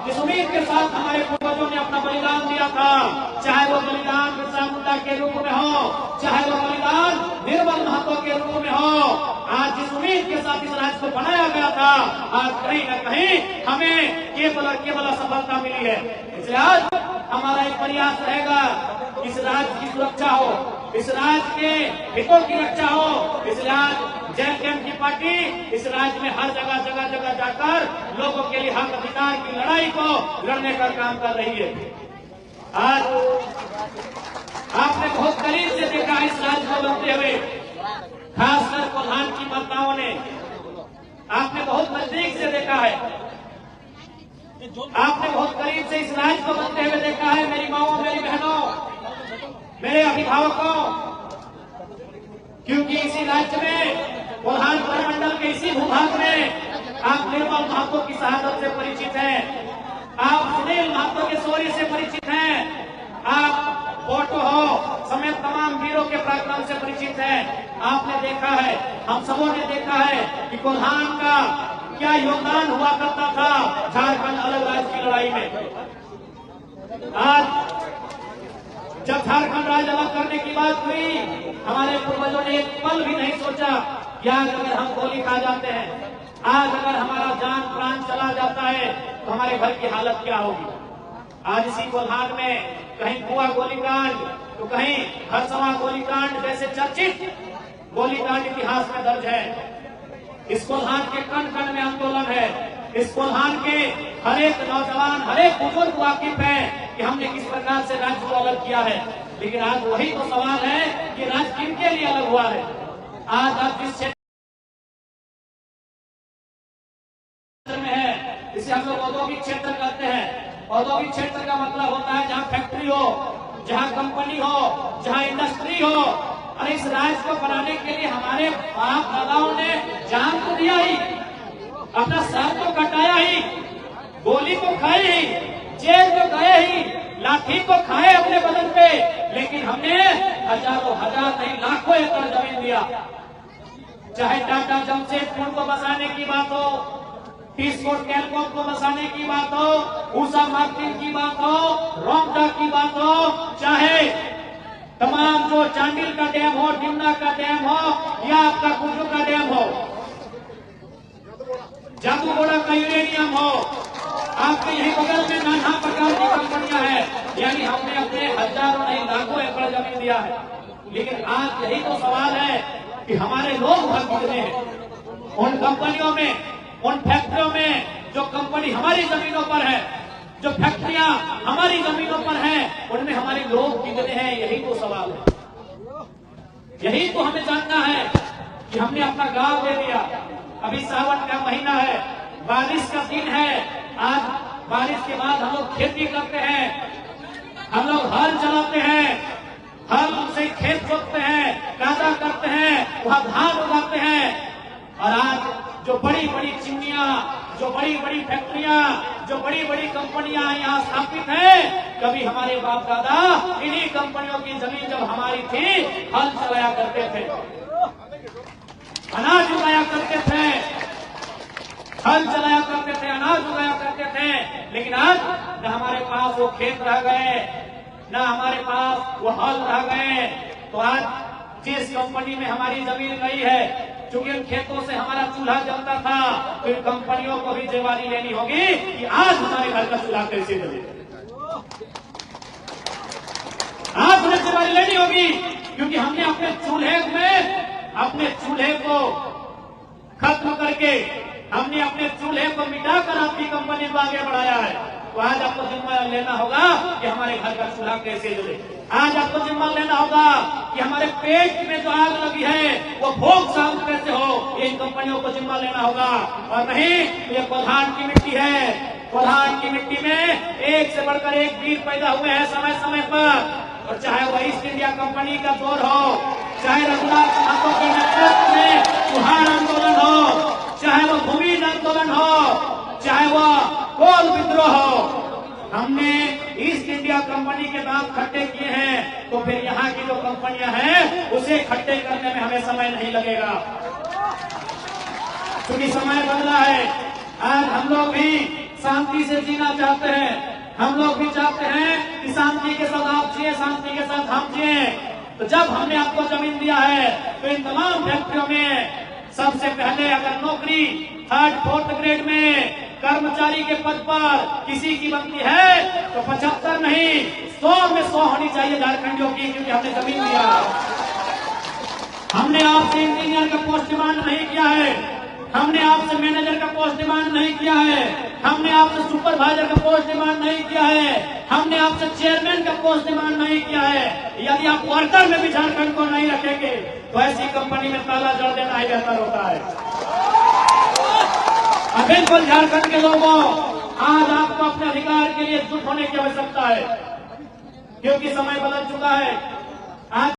जिस उम्मीद के साथ हमारे पूर्वजों ने अपना बलिदान दिया था, चाहे वो बलिदान बिरसा मुंडा के रूप में हो, चाहे वो बलिदान निर्मल महतो के रूप में हो, आज जिस उम्मीद के साथ इस राज्य को बनाया गया था, आज कहीं न कहीं हमें केवल और केवल असफलता मिली है। इसलिए आज हमारा एक प्रयास रहेगा, इस राज्य की सुरक्षा हो, इस राज्य के हितों की रक्षा हो। इसलिए आज जेएमएम की पार्टी इस राज्य में हर जगह जगह जगह जाकर लोगों के लिए हक अधिकार की लड़ाई को लड़ने का काम कर रही है। आज आपने बहुत करीब से देखा इस राज्य को बनते हुए, खासकर कोल्हान की माताओं ने आपने बहुत नजदीक से देखा है, आपने बहुत करीब से इस राज्य को बनते हुए देखा है। मेरी माओ, मेरी बहनों, मेरे अभिभावकों, क्योंकि इसी राज्य में कोल्हान प्रमंडल के इसी भूभाग में आप निर्मल महतो की शहादत से परिचित हैं, आप सुनील महतो के शौर्य से परिचित हैं, आप फोटो हो समेत तमाम वीरों के पराक्रम से परिचित हैं। आपने देखा है, हम सबों ने देखा है कि कोल्हान का क्या योगदान हुआ करता था झारखंड अलग राज्य की लड़ाई में। आज जब झारखंड राज्य अलग करने की बात हुई, हमारे पूर्वजों ने एक पल भी नहीं सोचा कि आज अगर हम गोली खा जाते हैं, आज अगर हमारा जान प्राण चला जाता है तो हमारे घर की हालत क्या होगी। आज इसी कोल्हान में कहीं कुआ गोलीकांड तो कहीं हरसवा गोलीकांड जैसे चर्चित गोलीकांड इतिहास में दर्ज है। इस कोल्हान के कण कण में आंदोलन है, इस कोल्हान के हर एक नौजवान, हर एक बुजुर्ग वाकिफ है कि हमने किस प्रकार से राज्य को अलग किया है। लेकिन आज वही तो सवाल है कि राज्य किनके लिए अलग हुआ है। आज आप जिस क्षेत्र में है, इसे हम लोग औद्योगिक क्षेत्र कहते हैं। औद्योगिक क्षेत्र का मतलब होता है जहाँ फैक्ट्री हो, जहाँ कंपनी हो, जहाँ इंडस्ट्री हो। और इस राज्य को बनाने के लिए हमारे बाप दादाओं ने जान तो दिया ही, अपना सर तो कटाया ही, गोली को खाए ही, जेल तो गए ही, लाठी को खाए अपने बदन पे, लेकिन हमने हजारों हजार नहीं लाखों एकड़ जमीन दिया। चाहे टाटा जमशेदपुर को बसाने की बात हो, टीस्कोट कैलकोट को बसाने की बात हो, ऊषा मार्टिन की बात हो, रोमटा की बात हो, चाहे तमाम जो चांडिल का डैम हो, डिमना का डैम हो, या आपका कुजू का डैम हो, जादूगोड़ा का यूरेनियम हो, आपके यही बगल में नाना प्रकार की कंपनियां हैं। यानी हमने अपने हजारों नहीं लाखों एकड़ जमीन दिया है। लेकिन आज यही तो सवाल है कि हमारे लोग भर कितने हैं उन कंपनियों में, उन फैक्ट्रियों में। जो कंपनी हमारी जमीनों पर है, जो फैक्ट्रियां हमारी जमीनों पर हैं, उनमें हमारे लोग कितने हैं, यही तो सवाल है। यही तो हमें जानना है कि हमने अपना गांव दे दिया। अभी सावन का महीना है, बारिश का दिन है, आज बारिश के बाद हम लोग खेती करते हैं, हम लोग हल चलाते हैं, हल से खेत जोतते हैं, कादा करते हैं, वहां धान उगाते हैं। और आज जो बड़ी बड़ी चिमनियां, जो बड़ी बड़ी फैक्ट्रियां, जो बड़ी बड़ी कंपनियां यहाँ स्थापित हैं, कभी हमारे बाप दादा इन्हीं कंपनियों की जमीन जब हमारी थी, हल चलाया करते थे, अनाज उगाया करते थे, हल चलाया करते थे, अनाज उगाया करते थे। लेकिन आज न हमारे पास वो खेत रह गए, न हमारे पास वो हल रह गए। तो आज जिस कंपनी में हमारी जमीन गई है, चूंकि उन खेतों से हमारा चूल्हा जलता था, तो इन कंपनियों को भी जिम्मेदारी लेनी होगी कि आज हमारे घर का चूल्हा कैसे जले। आज उन्हें जिम्मेदारी लेनी होगी, क्योंकि हमने अपने चूल्हे को खत्म करके, हमने अपने चूल्हे को मिटाकर आपकी कंपनी को आगे बढ़ाया है। तो आज आपको जिम्मा लेना होगा कि हमारे घर का चूल्हा कैसे जले। आज आपको जिम्मा लेना होगा कि हमारे पेट में जो आग लगी है वो भोग शांत कैसे हो, ये इन कंपनियों को जिम्मा लेना होगा। और नहीं, ये कोल्हान की मिट्टी है, कोल्हान की मिट्टी में एक से बढ़कर एक वीर पैदा हुए हैं समय समय पर। और चाहे वो ईस्ट इंडिया कंपनी का दौर हो, चाहे रघुनाथ महतो के नेतृत्व में चौहान आंदोलन हो, चाहे वो भूमि आंदोलन हो, चाहे वो कोल विद्रोह हो, हमने ईस्ट इंडिया कंपनी के दांत खट्टे किए हैं। तो फिर यहाँ की जो कंपनियां हैं उसे खट्टे करने में हमें समय नहीं लगेगा, क्योंकि समय बदला है। आज हम लोग भी शांति से जीना चाहते हैं। हम लोग भी चाहते हैं कि शांति के साथ आप जिए, शांति के साथ हम जिए। तो जब हमने आपको जमीन दिया है तो इन तमाम फैक्ट्रियों में सबसे पहले अगर नौकरी 3rd 4th ग्रेड में कर्मचारी के पद पर किसी की बनती है तो 75 नहीं 100 में 100 होनी चाहिए झारखंडियों की, क्योंकि हमने जमीन दिया है। हमने आपसे इंजीनियर का पोस्ट डिमांड नहीं किया है, हमने आपसे मैनेजर का पोस्ट डिमांड नहीं किया है, हमने आपसे सुपरवाइजर का पोस्ट डिमांड नहीं किया है, हमने आपसे चेयरमैन का पोस्ट डिमांड नहीं किया है। यदि आप वर्कर में भी झारखंड को नहीं रखेंगे तो ऐसी कंपनी में ताला जड़ देना ही बेहतर होता है। बिल्कुल झारखंड के लोगों, आज आपको अपने अधिकार के लिए जुट होने की आवश्यकता है, क्योंकि समय बदल चुका है। आज